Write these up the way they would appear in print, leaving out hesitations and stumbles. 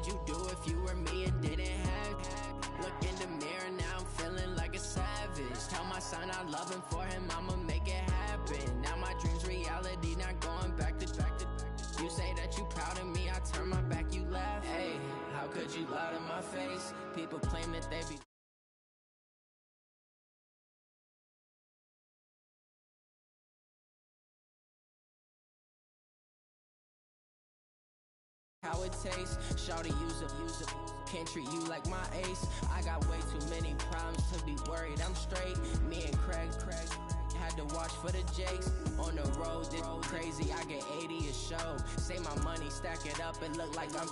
would you do if you were me and didn't have you? Look in the mirror, now I'm feeling like a savage. Tell my son I love him, for him I'ma make it happen. Now my dream's reality, not going back to. You say that you proud of me, I turn my back, you laugh. Hey, how could you lie to my face? People claim that they be how it tastes. Shawty use a can't treat you like my ace. I got way too many problems to be worried I'm straight. Me and Craig had to watch for the Jakes. On the road, this crazy, I get 80 a show. Say my money, stack it up, and look like I'm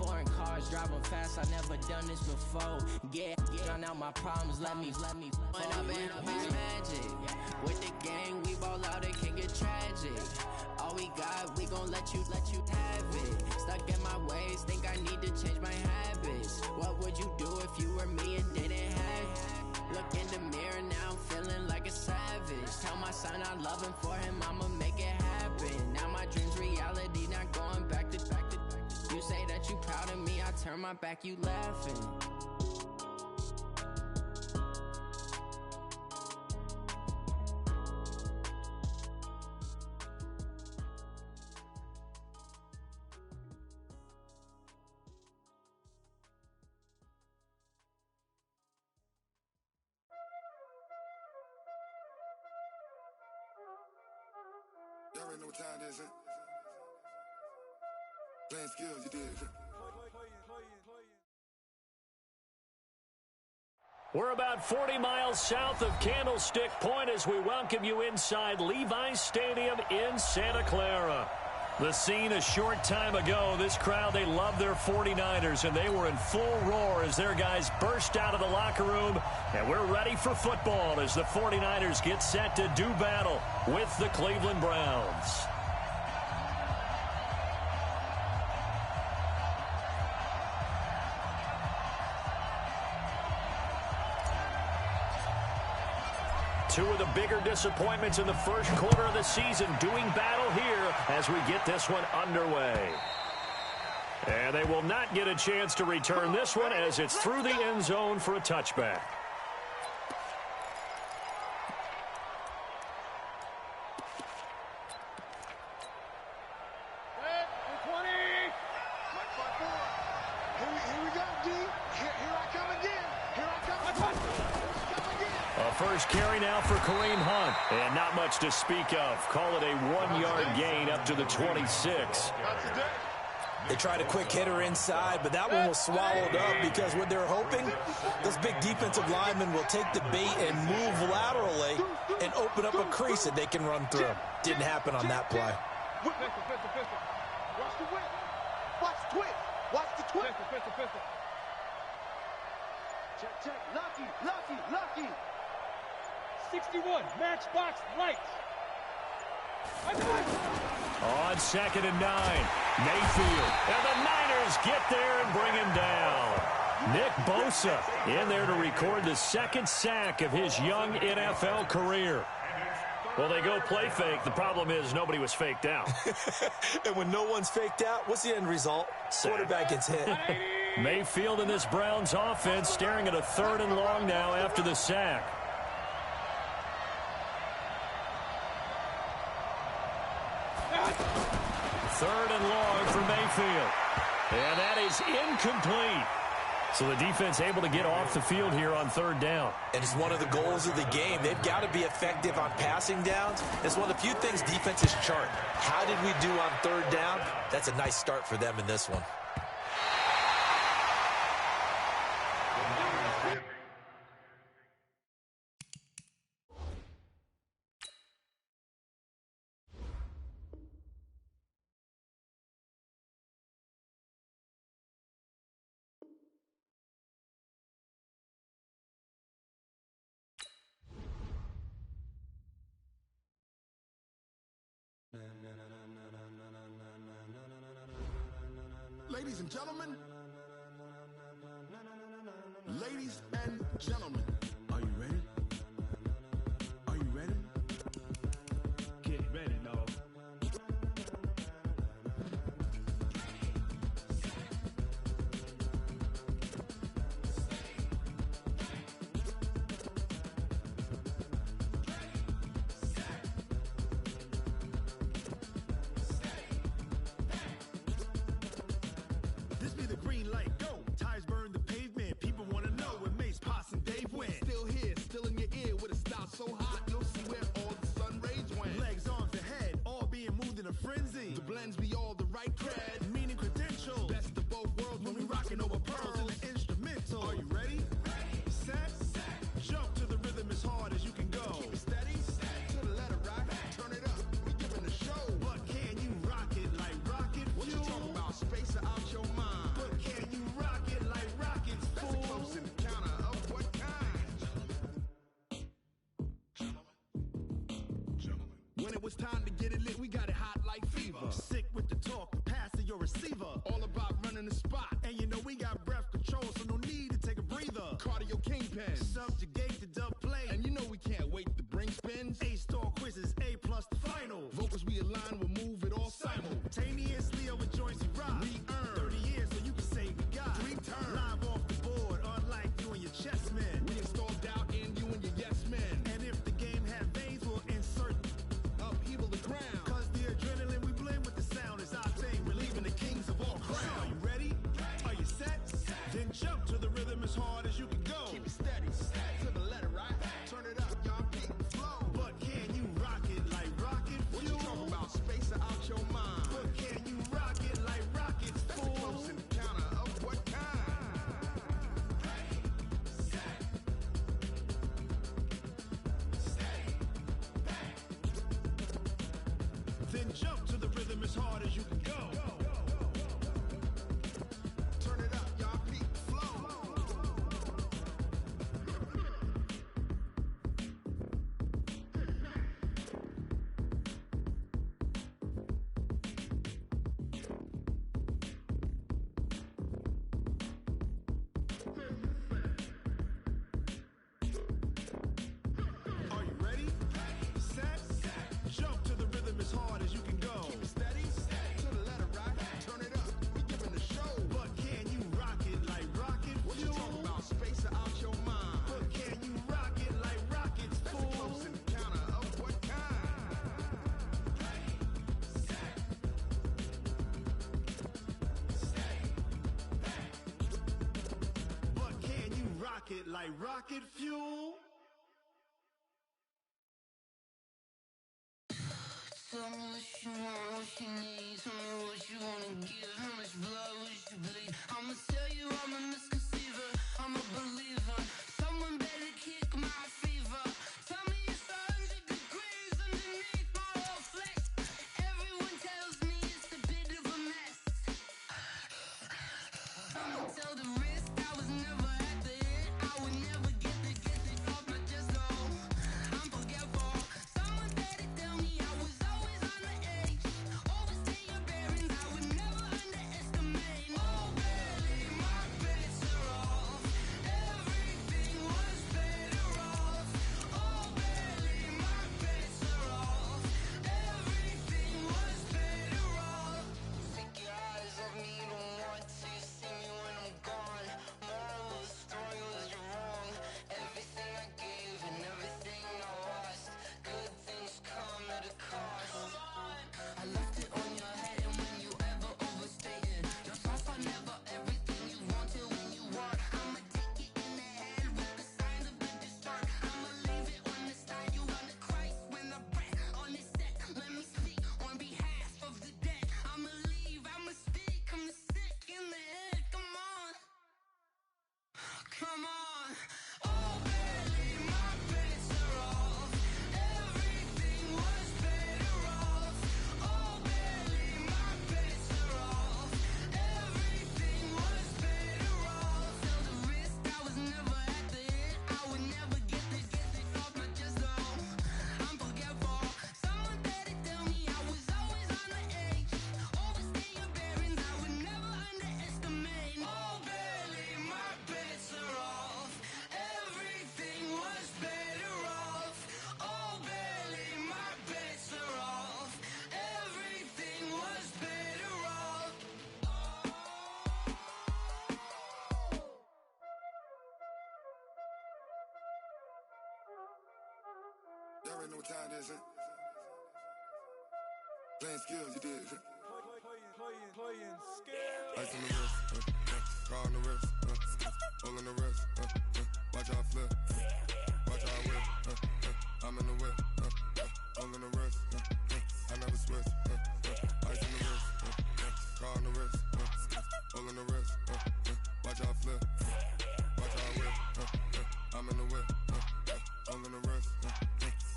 foreign cars, driving fast, I never done this before. Yeah, drown out my problems, let me When I've been up is magic. With the gang, we ball out, it can get tragic. All we got, we gon' let you have it. Stuck in my ways, think I need to change my habits. What would you do if you were me and didn't have you? Look in the mirror, now I'm feeling like a savage. Tell my son I love him, for him I'ma make it happen. Now my dream's reality, not going back to. You say that you proud of me, I turn my back, you laughing. Y'all already know what time it is, huh? Playing skills, you did. We're about 40 miles south of Candlestick Point as we welcome you inside Levi's Stadium in Santa Clara. The scene a short time ago, this crowd, they love their 49ers, and they were in full roar as their guys burst out of the locker room. And we're ready for football as the 49ers get set to do battle with the Cleveland Browns. Two of the bigger disappointments in the first quarter of the season doing battle here as we get this one underway. And they will not get a chance to return this one as it's through the end zone for a touchback. First carry now for Kareem Hunt. And not much to speak of. Call it a 1-yard gain up to the 26. They tried a quick hitter inside, but that one was swallowed up because what they're hoping, those big defensive linemen will take the bait and move laterally and open up a crease that they can run through. Didn't happen on that play. Watch the whip. Watch the twist. Watch the twist. Check. Lucky. 61, matchbox lights. On 2nd and 9, Mayfield. And the Niners get there and bring him down. Nick Bosa in there to record the second sack of his young NFL career. Well, they go play fake. The problem is nobody was faked out. And when no one's faked out, what's the end result? Quarterback gets hit. Mayfield in this Browns offense staring at a 3rd and long now after the sack. Third and long for Mayfield. And that is incomplete. So the defense able to get off the field here on 3rd down. And it's one of the goals of the game. They've got to be effective on passing downs. It's one of the few things defenses chart. How did we do on 3rd down? That's a nice start for them in this one. Ladies and gentlemen, are you ready? Are you ready? Get ready, dog. frenzy. The blends be all the right cred, meaning credentials. Best of both worlds when we rockin' over pearls in the instrumental. Are you ready? Set. Jump to the rhythm as hard as you can go. Keep it steady. To the letter rock. Turn it up. We giving a show. But can you rock it like rocket fuel? What you talking about? Space out your mind. But can you rock it like rockets, fool? That's a close encounter of what kind? When it was time to get it lit, we got it hot like fever. Sick with the talk, passing your receiver. All about running the spot. And you know we got breath control, so no need to take a breather. Cardio kingpin, subjugate the dub play. And you know we can't wait to bring spins. A-star quizzes, A+ the final. Vocals we align, we'll move it all simultaneously over joints we rock. We earn 30 years, so you can say we got 3 turns. Live off the board, unlike you and your chess men. We installed doubt in you and your yes men. And if the game had veins, we'll insert upheaval the ground. Cause the adrenaline we blend with the sound is our thing. We're leaving the kings of all crowns. Are you ready? Are you set? Then jump to the rhythm as hard as you can go. Keep it steady. To the letter right. Turn it up, y'all beat flow. But can you rock it like rocket fuel? What you talking about? Space out your mind. But can you rock it like rockets, fool? That's a close encounter of what kind? Then jump to the rhythm as hard as you can go. Turn it up, y'all peak flow. Are you ready? Set. Jump to the rhythm as hard as you can go. Keep it steady. To the letter right. Turn it up. We giving a show. But can you rock it like rocket fuel? What you talking about? Space out your mind. But can you rock it like rockets, fool? That's a close encounter of what kind? But can you rock it like rocket fuel? Tell me what you want, what you need. Tell me what you wanna give. How much blood would you bleed? I'ma tell you I'm a misconceiver. I'm a believer. Someone better kick my fever. Tell me it's 100 degrees underneath my whole flesh. Everyone tells me it's a bit of a mess. I'ma tell the risk I was never at the end. I would never get the off my chest, no. I'm forgetful. Someone better tell me I was always on the edge. Overstay your bearings, I would never underestimate. Oh, barely, my bets are off. Everything was better off. Oh, barely, my bets are off. Everything was better off. Take your eyes off me, don't want to see me when I'm gone. Moral of the story was you're wrong. Everything I gave and everything I lost. Good things come at a cost. I left it on your head, and when you ever overstay it, your thoughts are never everything you wanted when you want. I'ma take it in the head with the signs of the distort. I'ma leave it on the side. You run the Christ when the breath on this set. Let me speak on behalf of the dead. I'ma leave, I'ma speak. I'm sick in the head. Come on, come on. Oh, barely, my bets are off. Everything was better off. Oh, barely, my bets are off. Everything was better off. Tell the risk I was never at the end. I would never get this off my chest, no. I'm forgetful. Someone better tell me I was always on the edge. Overstay your bearings, I would never underestimate. Oh, barely, my bets are off. Everything was better off. Oh, barely, my bets are off. Everything was better off. Y'all already know what time it is, huh? Playing skills, you did. Playing skill. Ice on the wrist, car on the wrist, hole in the wrist, watch out flip, watch out whip, I'm in the whip, hole in the wrist, I never switch, on the wrist, watch how I flip, watch how I whip, I'm in the whip, all in the wrist,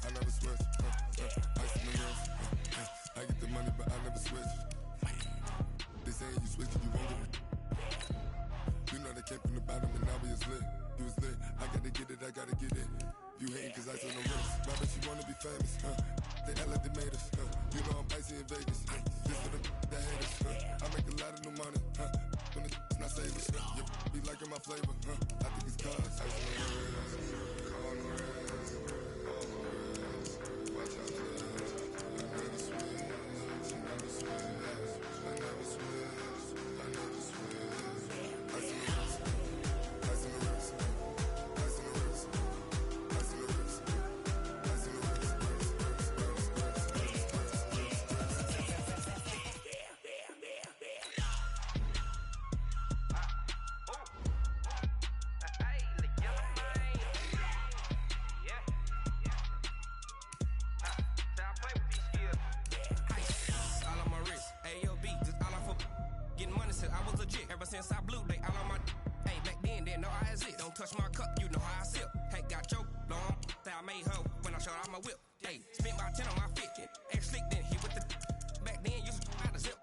I never switch, ice in the wrist, I get the money but I never switch. They saying you switch, you won't get it. You know they came from the bottom and now we is lit. You was lit, I gotta get it, I gotta get it. You hating cause ice on the wrist, my bitch you wanna be famous, They act like they made us, you know I'm icy in Vegas, this for the that hate us, I make a lot of new money, when it's not savings, you be liking my flavor, I think it's cause ice on the wrist, on the wrist, watch out for this, I never switch, I never switch, I never switch, I never switch, ice on the wrist, ice on the wrist, ice on the wrist, ice on the wrist, ice on the wrist. Ever since I blew, they all on my. Hey, back then, didn't know I exist. Don't touch my cup, you know how I sip. Hey, got your long. That I made her when I showed out my whip. Hey, spent about 10 on my fit. Ex-slick, then hit with the. Back then, used to out the zip.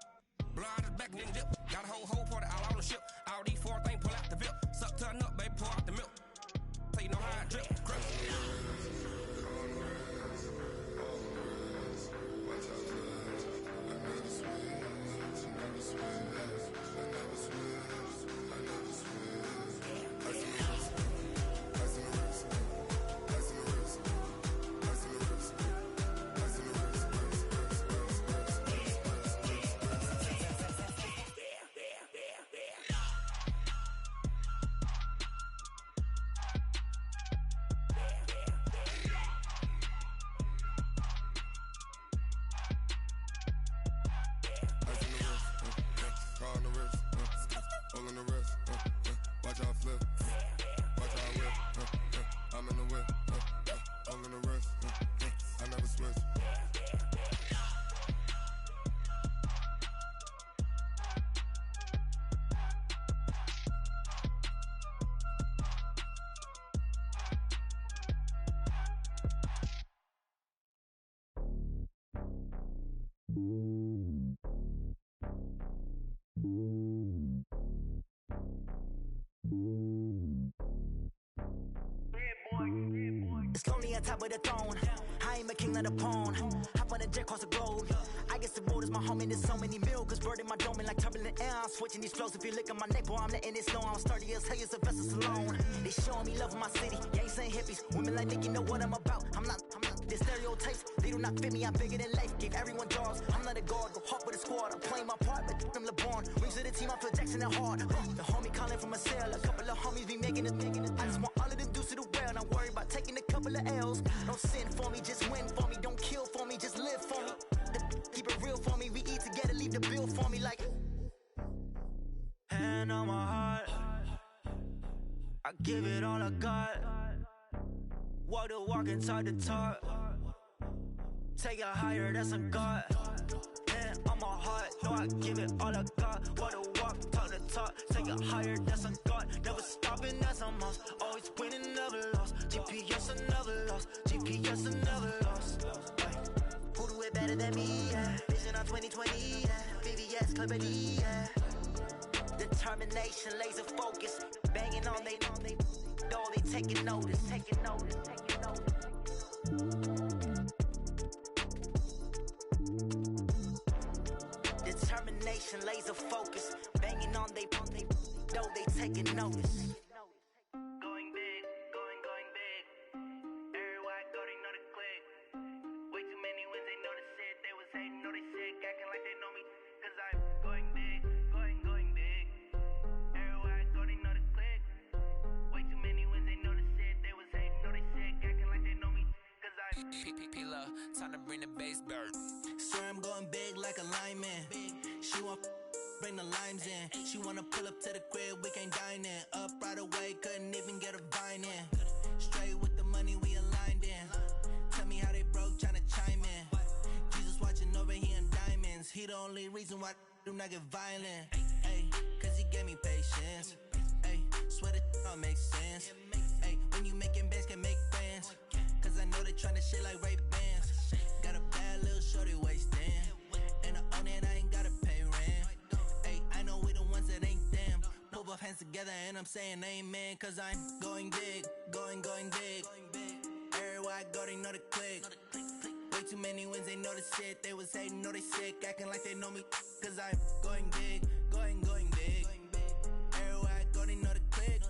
Blow out his back, then dip. Got a whole party all on the ship. All these four things, pull out the VIP. Suck to a nut, baby, pour out the milk. So you know how I drip. Crust. It's lonely on top of the throne. I ain't a king of the pawn. Hop on a jet across the globe. I guess the road is my home and there's so many milkers burning my dome like turbulent air. I'm switching these flows. If you look at my neck, boy, I'm letting it slow. I'm sturdy as hell, it's a vessel Salone. They showing me love in my city. Yeah, ain't saying hippies. Women like Nick, you know what I'm about. I'm not. The stereotypes, they do not fit me. I'm bigger than life. Give everyone jobs. I'm not a guard. Go hard with a squad. I'm playing my part, but I'm LeBron. Rings to the team, I feel Jackson and hard. The homie calling from a cell. A couple of homies be making it. I just want all of them dudes to the well. Not worry about taking a couple of L's. Don't sin for me, just win for me. Don't kill for me, just live for me. Keep it real for me. We eat together, leave the bill for me like. Hand on my heart. I give it all I got. Walk the walk and talk the talk. Take it higher, that's a God. Hand on my heart, no, I give it all I got. Walk the walk, talk the talk. Take it higher, that's a God. Never stopping, that's a must. Always winning, never lost. GPS, I never lost. GPS, I never lost. Who do it better than me? Yeah. Vision on 2020. Yeah. VVS, Clarity. Yeah. Determination, laser focus. Banging on they door, they taking notice. Taking notice. Taking notice. Determination, laser focus. Banging on they door, they taking notice. Going big, going big. Everywhere I go, they know the click. Way too many wins, they know the shit. They was hating, know they sick, acting like they know me. Cause I'm going big, going big. Everywhere I go, they know the click. Way too many wins, they know the shit. They was hating, know they sick, acting like they know me. Cause I'm P-P-P-Love, time to bring the bass bird. Swear I'm going big like a lineman. She want bring the limes in. She wanna pull up to the crib, we can't dine in. Up right away, couldn't even get a vine in. Straight with the money we aligned in. Tell me how they broke, tryna chime in. Jesus watching over here in diamonds. He the only reason why I do not get violent. Ay, cause he gave me patience. Ay, swear it all makes sense. Ay, when you making bands, can make friends. Cause I know they tryna shit like Ray-Bans. Got a bad little shorty wasting. And I own it, I ain't gotta pay rent. Ay, I know we the ones that ain't them. Put both hands together and I'm saying amen. Cause I'm going big, going big. Everywhere I go, they know the click. Way too many wins, they know the shit. They was hating, know they sick, acting like they know me. Cause I'm going big, going big. Everywhere I go, they know the click.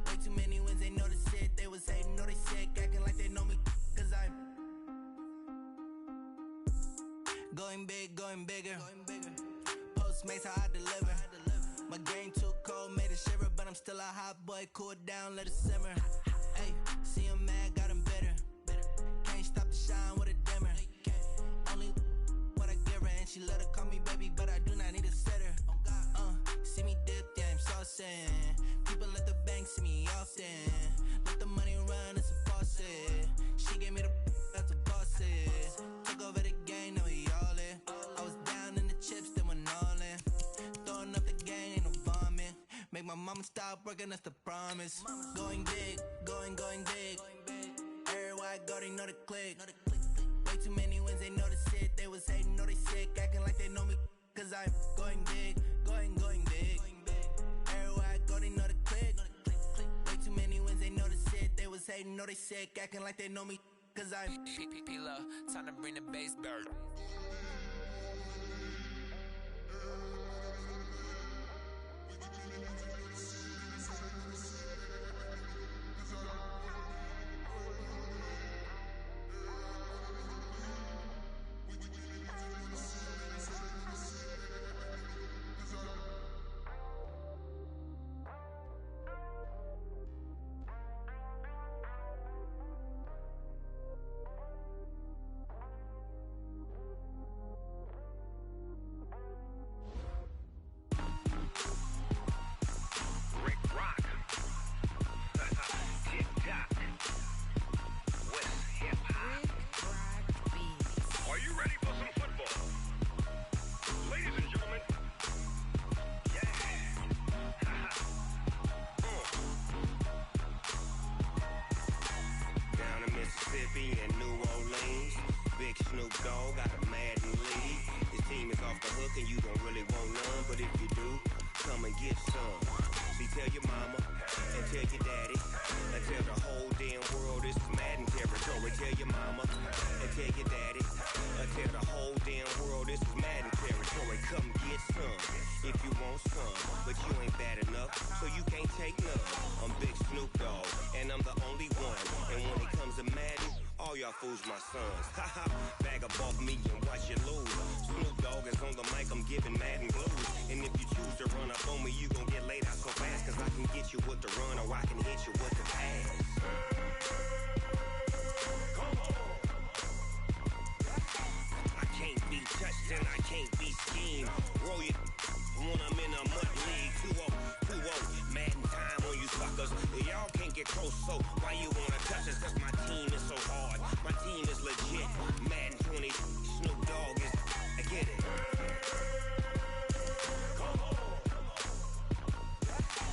Way too many wins, they know the shit. They was hating, know they sick, acting like they know me. Cause I'm going big, going bigger. Postmates, how I deliver. My game too cold, made it shiver. But I'm still a hot boy, cool it down, let it simmer. Hey, see him mad, got him bitter. Can't stop the shine with a dimmer. Only what I give her, and she let her call me baby, but I do not need a sitter. See me dip, yeah, I'm saucing. People let the bank see me often. Let the money run, it's a faucet. She gave me the that's a bosses. Took over the game, now we all in. I was down in the chips, then went all in. Throwing up the gang, ain't no vomit. Make my mama stop working, that's the promise. Going big, going big. Everywhere I go, they know the click. Way too many wins, they know the shit. They was hating, know they sick, acting like they know me. Cause I'm going big, going big. Everywhere I go, they know the click. Way too many wins, they know the shit. They was hating, know they sick, acting like they know me. Cause I'm P-P-P-Love, time to bring the bass back. Fools my sons. Haha, bag up off me and watch you lose. Snoop Dogg is on the mic, I'm giving Madden blues. And if you choose to run up on me, you gon' get laid out so fast. Cause I can get you with the run or I can hit you with the pass. I can't be touched and I can't be schemed. Roll it when I'm in a mud league. 2-0, Madden time on you suckers. Y'all can't get close, so why you wanna touch us? Cause my team is so hard. My team is legit. Madden 20, Snoop Dogg is. I get it.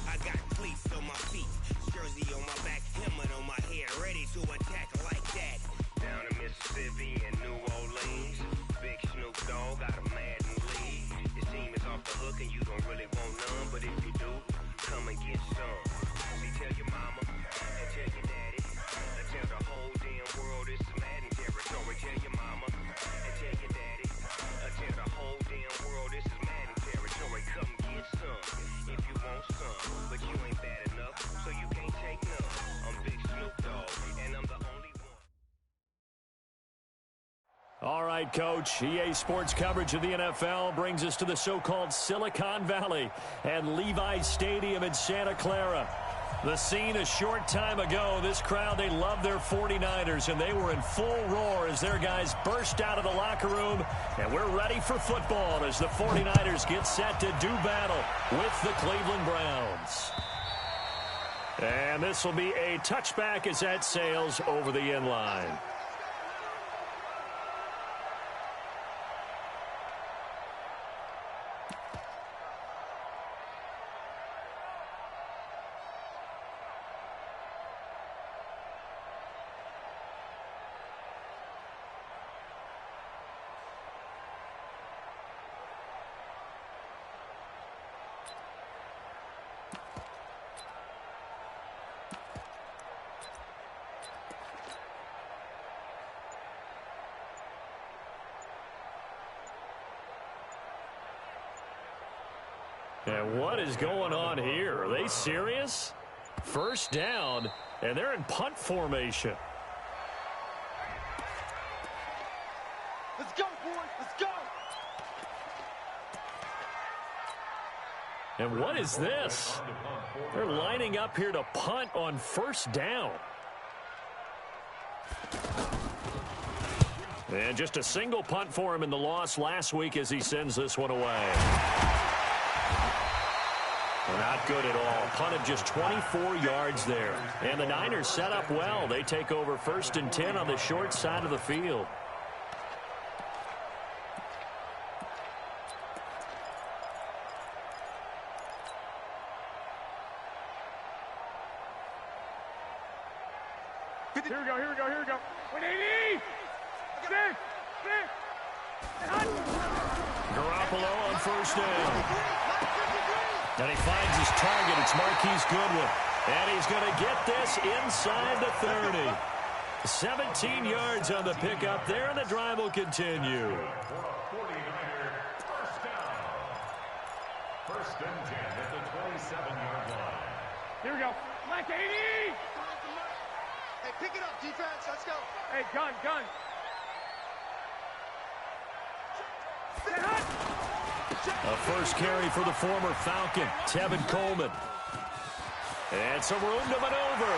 I got cleats on my feet, jersey on my back, helmet on my head, ready to attack like that. Down in Mississippi and New Orleans, big Snoop Dogg got a Madden lead. Your team is off the hook and you don't really want none, but if you do, come and get some. See, tell your mama and tell your daddy, and tell the whole damn world it's Madden territory. Tell your mama and tell your daddy, tell the whole damn world this is Madden territory. Come get some if you want some, but you ain't bad enough, so you can't take none. I'm Big Snoop Dogg, and I'm the only one. All right, Coach. EA Sports coverage of the NFL brings us to the so-called Silicon Valley and Levi's Stadium in Santa Clara. The scene a short time ago, this crowd, they love their 49ers, and they were in full roar as their guys burst out of the locker room, and we're ready for football as the 49ers get set to do battle with the Cleveland Browns. And this will be a touchback as that sails over the end line. And what is going on here? Are they serious? First down, and they're in punt formation. Let's go, boys. Let's go. And what is this? They're lining up here to punt on first down. And just a single punt for him in the loss last week as he sends this one away. Not good at all. Punted just 24 yards there. And the Niners set up well. They take over 1st and 10 on the short side of the field. Here we go, here we go, here we go. 180! Six! Garoppolo on first down. And he finds his target. It's Marquise Goodwin. And he's going to get this inside the 30. 17 yards on the pickup there, and the drive will continue. 1st and 10 at the 27-yard line. Here we go. Like 80! Hey, pick it up, defense. Let's go. Hey, gun. A first carry for the former Falcon, Tevin Coleman. And some room to maneuver.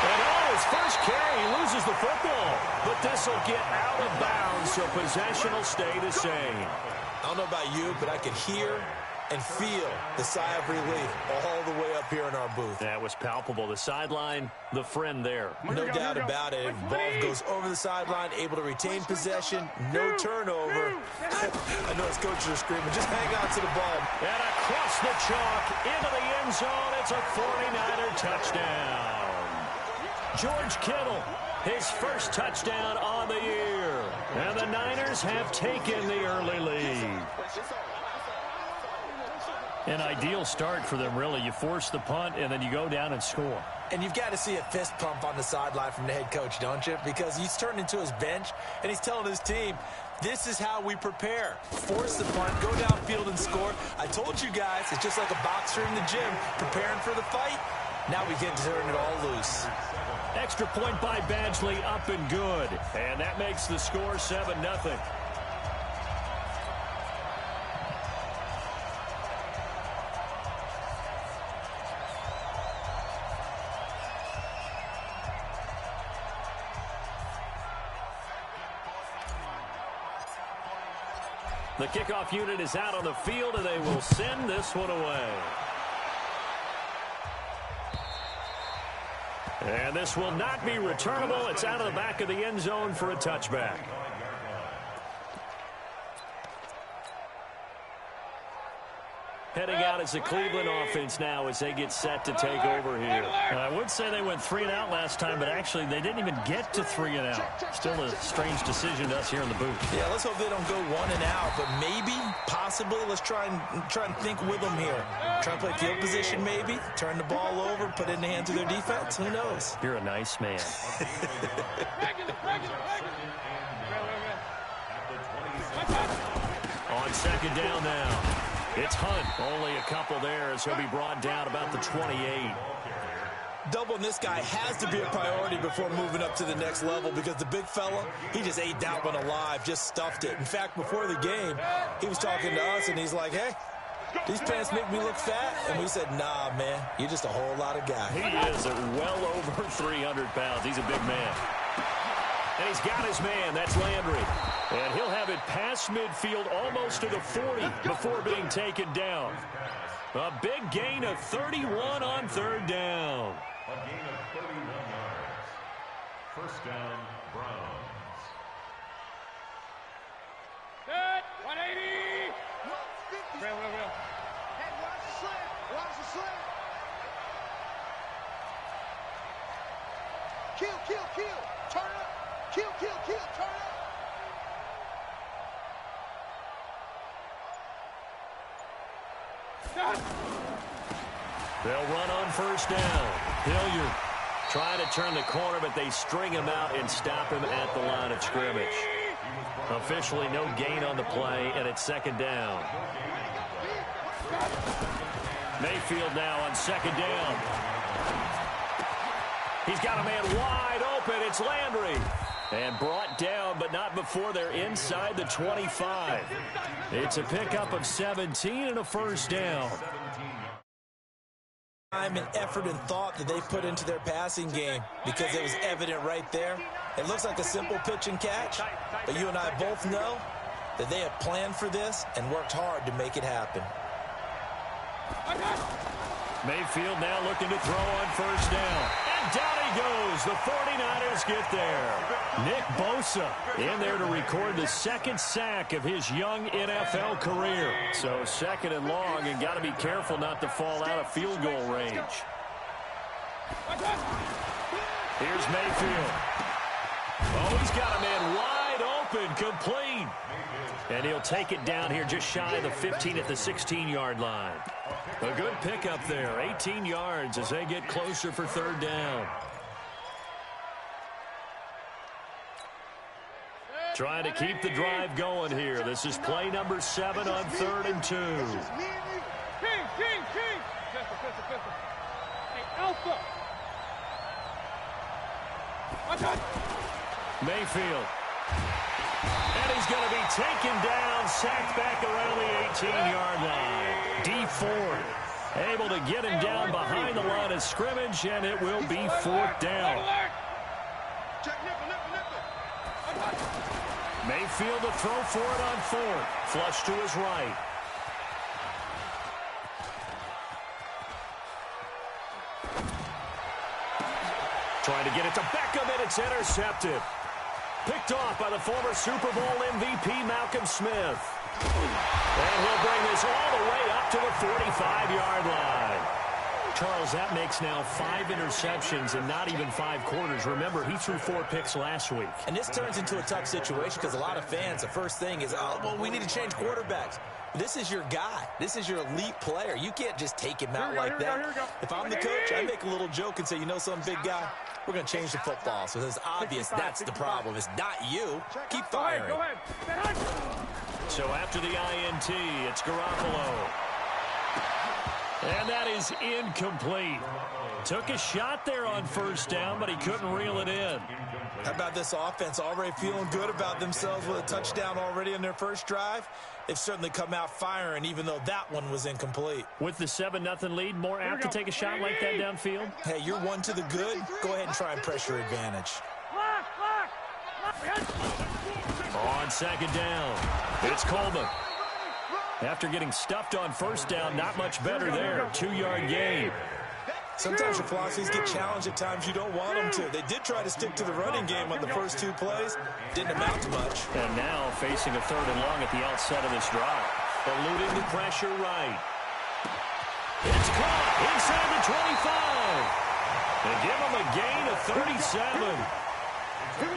And his first carry, he loses the football. But this will get out of bounds, so possession will stay the same. I don't know about you, but I can hear and feel the sigh of relief all the way up here in our booth. That was palpable. The sideline, the friend there. No doubt about it. Ball goes over the sideline, able to retain possession, no turnover. I know his coaches are screaming, just hang on to the ball. And across the chalk, into the end zone, it's a 49er touchdown. George Kittle, his first touchdown on the year. And the Niners have taken the early lead. An ideal start for them, really. You force the punt, and then you go down and score. And you've got to see a fist pump on the sideline from the head coach, don't you? Because he's turned into his bench, and he's telling his team, this is how we prepare. Force the punt, go downfield and score. I told you guys, it's just like a boxer in the gym, preparing for the fight. Now we get to turn it all loose. Extra point by Badgley, up and good. And that makes the score 7-0. The kickoff unit is out on the field, and they will send this one away. And this will not be returnable. It's out of the back of the end zone for a touchback. Heading out is the Cleveland offense now as they get set to take over here. I would say they went 3 and out last time, but actually they didn't even get to 3 and out. Still a strange decision to us here in the booth. Yeah, let's hope they don't go 1 and out, but maybe, possibly, let's try and think with them here. Try to play field position maybe, turn the ball over, put it in the hands of their defense. Who knows? You're a nice man. On second down now. It's Hunt. Only a couple there as he'll be brought down about the 28. Doubling this guy has to be a priority before moving up to the next level because the big fella, he just ate that one alive, just stuffed it. In fact, before the game, he was talking to us, and he's like, hey, these pants make me look fat? And we said, nah, man, you're just a whole lot of guy. He is well over 300 pounds. He's a big man. And he's got his man. That's Landry. And he'll have it past midfield almost to the 40 before being taken down. A big gain of 31 on third down. A gain of 31 yards. First down, Browns. Good. 180. Real. Hey, watch the slant. Watch the slant. Kill. Turn up. Kill. Turn up. They'll run on first down. Hilliard trying to turn the corner, but they string him out and stop him at the line of scrimmage. Officially no gain on the play, and it's second down. Mayfield now on second down. He's got a man wide open. It's Landry. And brought down, but not before they're inside the 25. It's a pickup of 17 and a first down. Time and effort and thought that they put into their passing game, because it was evident right there. It looks like a simple pitch and catch, but you and I both know that they have planned for this and worked hard to make it happen. Mayfield now looking to throw on first down. And down he goes. The 49ers get there. Nick Bosa in there to record the second sack of his young NFL career. So second and long, and got to be careful not to fall out of field goal range. Here's Mayfield. Oh, he's got a man wide open, complete. And he'll take it down here just shy of the 15 at the 16-yard line. A good pickup there, 18 yards as they get closer for third down. Trying to keep the drive going here. This is play number 7 on 3rd and 2. Mayfield. And he's going to be taken down, sacked back around the 18-yard line. D Ford able to get him down behind the line of scrimmage, and it will be 4th down. Mayfield to throw for it on 4th. Flush to his right. Trying to get it to Beckham, and it's intercepted. Picked off by the former Super Bowl MVP, Malcolm Smith. And he'll bring this all the way up to the 45-yard line. Charles, that makes now 5 interceptions in not even 5 quarters. Remember, he threw 4 picks last week. And this turns into a tough situation because a lot of fans, the first thing is, oh, well, we need to change quarterbacks. This is your guy. This is your elite player. You can't just take him out like that. If I'm the coach, I make a little joke and say, you know some big guy? We're going to change the football. So it's obvious that's the problem. It's not you. Keep firing. Go ahead. So after the INT, it's Garoppolo. And that is incomplete. Took a shot there on first down, but he couldn't reel it in. How about this offense? Already feeling good about themselves with a touchdown already in their first drive. They've certainly come out firing, even though that one was incomplete. With the 7-0 lead, more apt to take a shot like that downfield? Hey, you're one to the good. Go ahead and try and pressure advantage. On second down, it's Coleman. After getting stuffed on first down, not much better there. 2-yard gain. Sometimes your philosophies get challenged at times you don't want them to. They did try to stick to the running game on the first 2 plays. Didn't amount to much. And now facing a 3rd and long at the outset of this drive. Eluding the pressure right. It's caught inside the 25. They give him a gain of 37.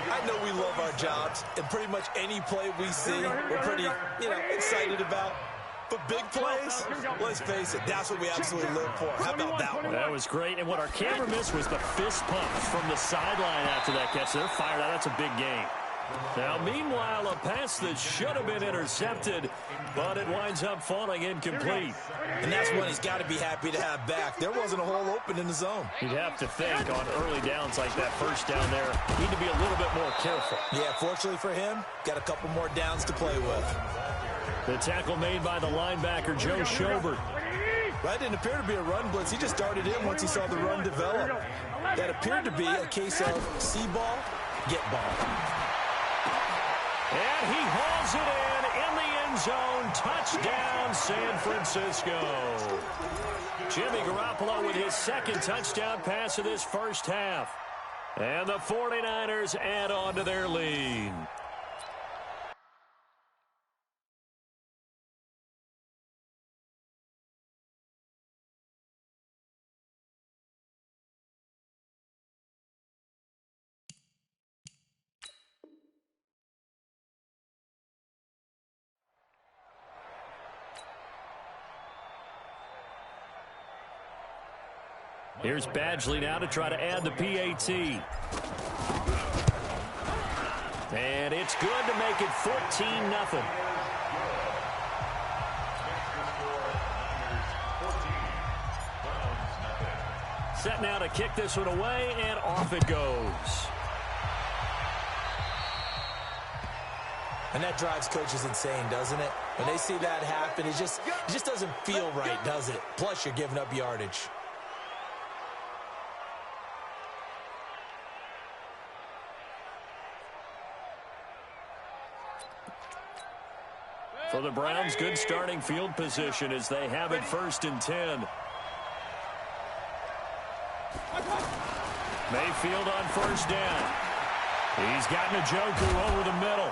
I know we love our jobs, and pretty much any play we see, we're pretty, excited about. But big plays, let's face it, that's what we absolutely live for. How about that one? That was great. And what our camera missed was the fist pump from the sideline after that catch. They're fired out. That's a big gain. Now, meanwhile, a pass that should have been intercepted, but it winds up falling incomplete. And that's one he's got to be happy to have back. There wasn't a hole open in the zone. You'd have to think on early downs like that first down there, need to be a little bit more careful. Yeah, fortunately for him, got a couple more downs to play with. The tackle made by the linebacker, Joe Schobert. That didn't appear to be a run blitz. He just darted in once he saw the run develop. That appeared to be a case of see ball, get ball. And he hauls it in the end zone. Touchdown, San Francisco. Jimmy Garoppolo with his 2nd touchdown pass of this first half. And the 49ers add on to their lead. Here's Badgley now to try to add the PAT. And it's good to make it 14-0. Set now to kick this one away, and off it goes. And that drives coaches insane, doesn't it? When they see that happen, it just doesn't feel right, does it? Plus, you're giving up yardage. For the Browns, good starting field position as they have it 1st and 10. Mayfield on 1st down. He's got Njoku over the middle.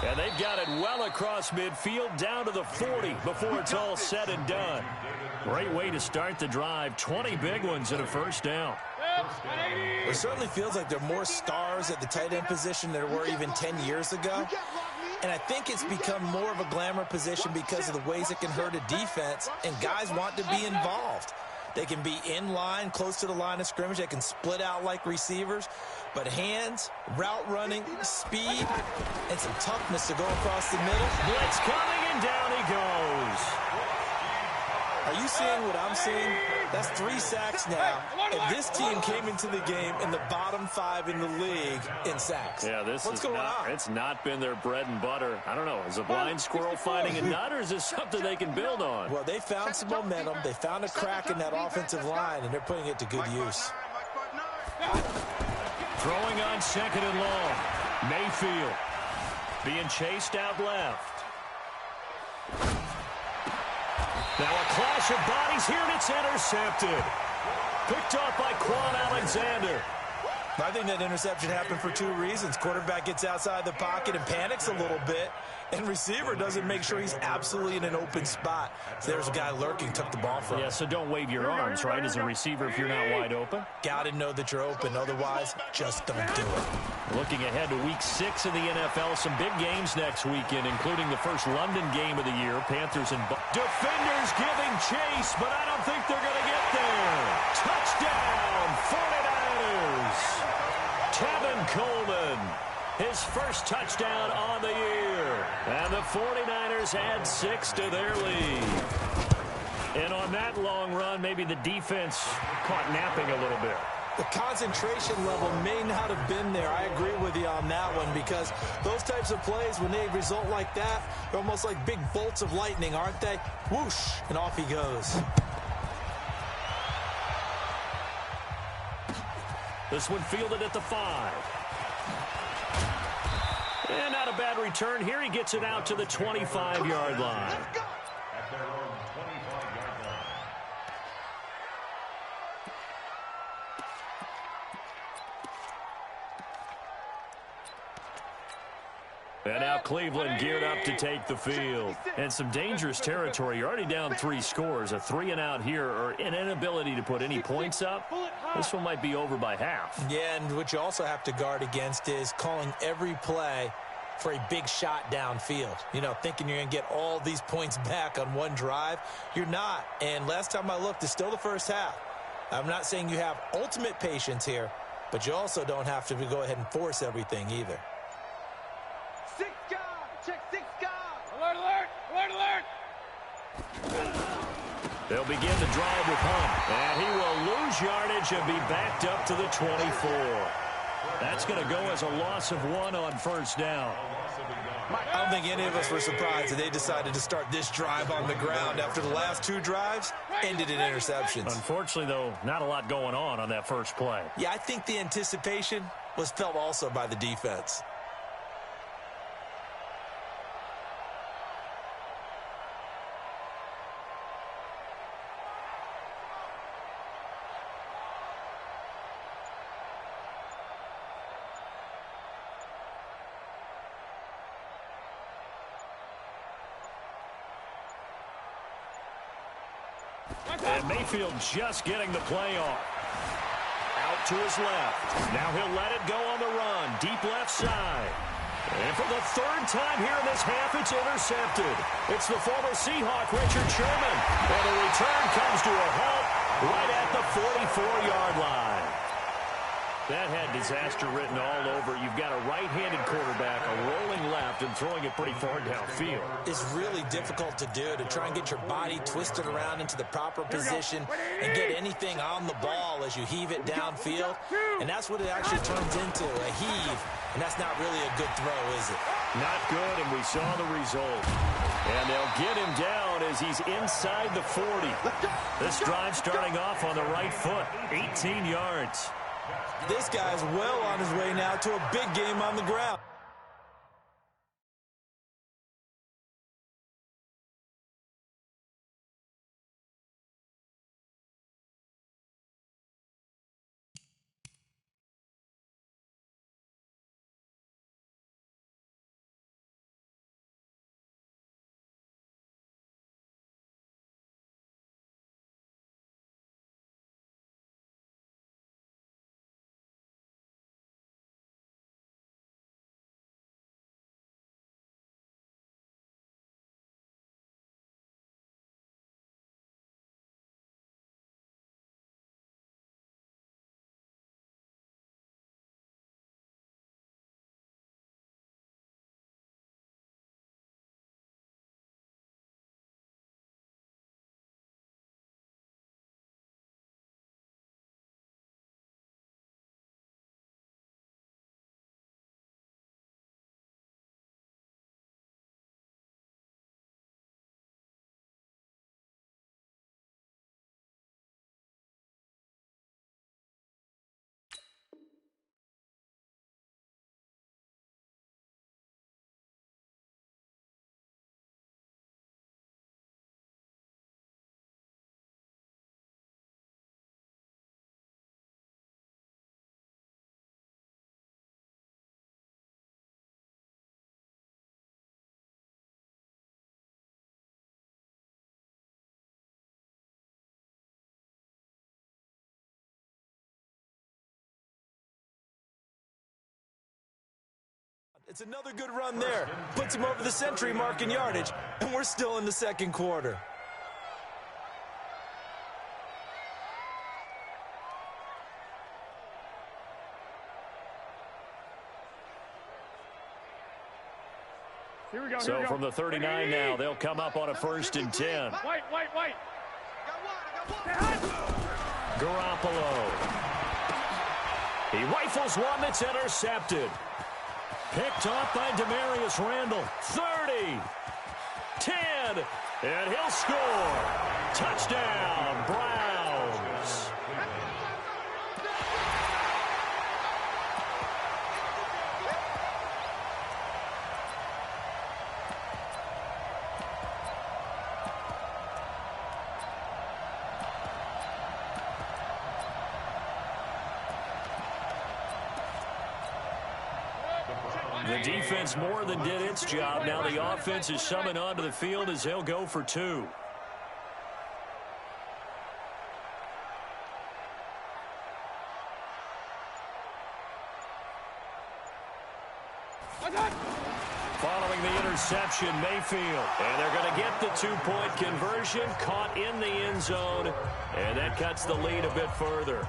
And they've got it well across midfield down to the 40 before it's all said and done. Great way to start the drive. 20 big ones in a 1st down. It certainly feels like there are more stars at the tight end position than there were even 10 years ago. And I think it's become more of a glamour position because of the ways it can hurt a defense, and guys want to be involved. They can be in line, close to the line of scrimmage. They can split out like receivers. But hands, route running, speed, and some toughness to go across the middle. Blitz coming, and down he goes. Are you seeing what I'm seeing? That's 3 sacks now. And this team came into the game in the bottom 5 in the league in sacks. Yeah, What's going on? It's not been their bread and butter. I don't know. Is a blind squirrel finding a nut, or is this something they can build on? Well, they found some momentum. They found a crack in that offensive line, and they're putting it to good use. Throwing on 2nd and long. Mayfield being chased out left. Now a clash of bodies here, and it's intercepted. Picked off by Quan Alexander. I think that interception happened for 2 reasons. Quarterback gets outside the pocket and panics a little bit, and receiver doesn't make sure he's absolutely in an open spot. So there's a guy lurking, took the ball from him. Yeah, so don't wave your arms, right, as a receiver if you're not wide open. Got to know that you're open. Otherwise, just don't do it. Looking ahead to Week 6 of the NFL, some big games next weekend, including the first London game of the year, Panthers and defenders giving chase, but I don't think they're going to get there. Touchdown, 49ers. Tevin Coleman, his first touchdown on the year. And the 49ers add 6 to their lead. And on that long run, maybe the defense caught napping a little bit. The concentration level may not have been there. I agree with you on that one, because those types of plays, when they result like that, they're almost like big bolts of lightning, aren't they? Whoosh, and off he goes. This one fielded at the 5. And not a bad return here. He gets it out to the 25-yard line. At their own 25-yard line. And now Cleveland geared up to take the field. And some dangerous territory. You're already down 3 scores. A 3-and-out here, or an inability to put any points up. This one might be over by half. Yeah, and what you also have to guard against is calling every play for a big shot downfield. You know, thinking you're going to get all these points back on one drive. You're not. And last time I looked, it's still the first half. I'm not saying you have ultimate patience here, but you also don't have to go ahead and force everything either. 6 guard! Check 6 guard! Alert, alert! Alert, alert! They'll begin the drive with Hunt. And he will lose yardage and be backed up to the 24. That's going to go as a loss of 1 on 1st down. I don't think any of us were surprised that they decided to start this drive on the ground after the last 2 drives ended in interceptions. Unfortunately, though, not a lot going on that first play. Yeah, I think the anticipation was felt also by the defense. And Mayfield just getting the play off. Out to his left. Now he'll let it go on the run. Deep left side. And for the 3rd time here in this half, it's intercepted. It's the former Seahawk, Richard Sherman. And the return comes to a halt right at the 44-yard line. That had disaster written all over. You've got a right-handed quarterback, a rolling left, and throwing it pretty far downfield. It's really difficult to do, to try and get your body twisted around into the proper position and get anything on the ball as you heave it downfield. And that's what it actually turns into, a heave. And that's not really a good throw, is it? Not good, and we saw the result. And they'll get him down as he's inside the 40. This drive starting off on the right foot, 18 yards. This guy's well on his way now to a big game on the ground. It's another good run there. Puts him over the century mark in yardage, and we're still in the second quarter. Here we go. So from the 39 now, they'll come up on a 1st and 10. Wait. Garoppolo. He rifles one that's intercepted. Picked off by Demarius Randall. 30. 10. And he'll score. Touchdown, Browns. The defense more than did its job. Now the offense is summoned onto the field as they'll go for 2. Following the interception, Mayfield. And they're going to get the 2-point conversion, caught in the end zone, and that cuts the lead a bit further.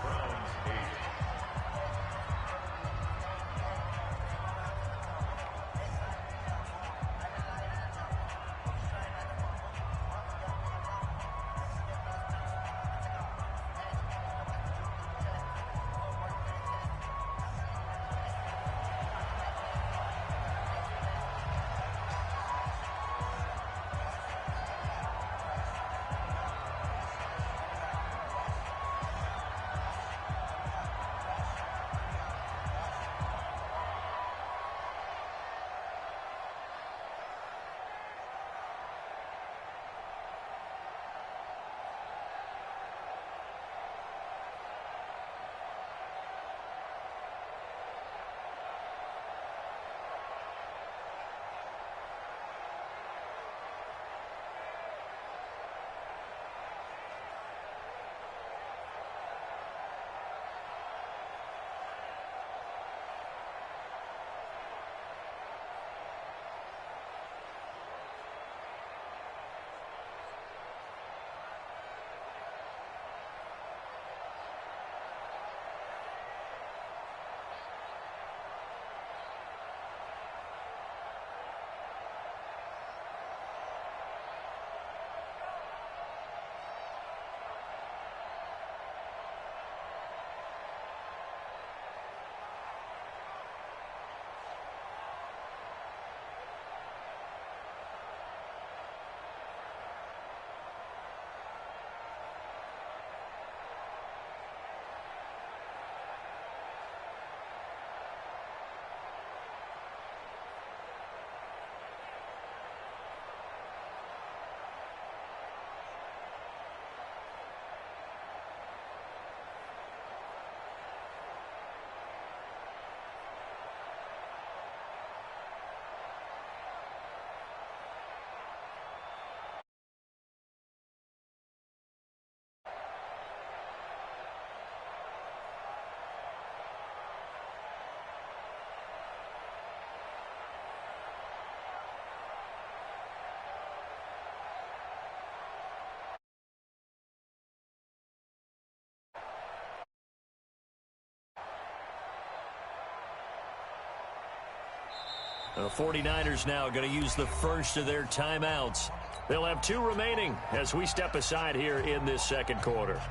The 49ers now going to use the first of their timeouts. They'll have 2 remaining as we step aside here in this second quarter.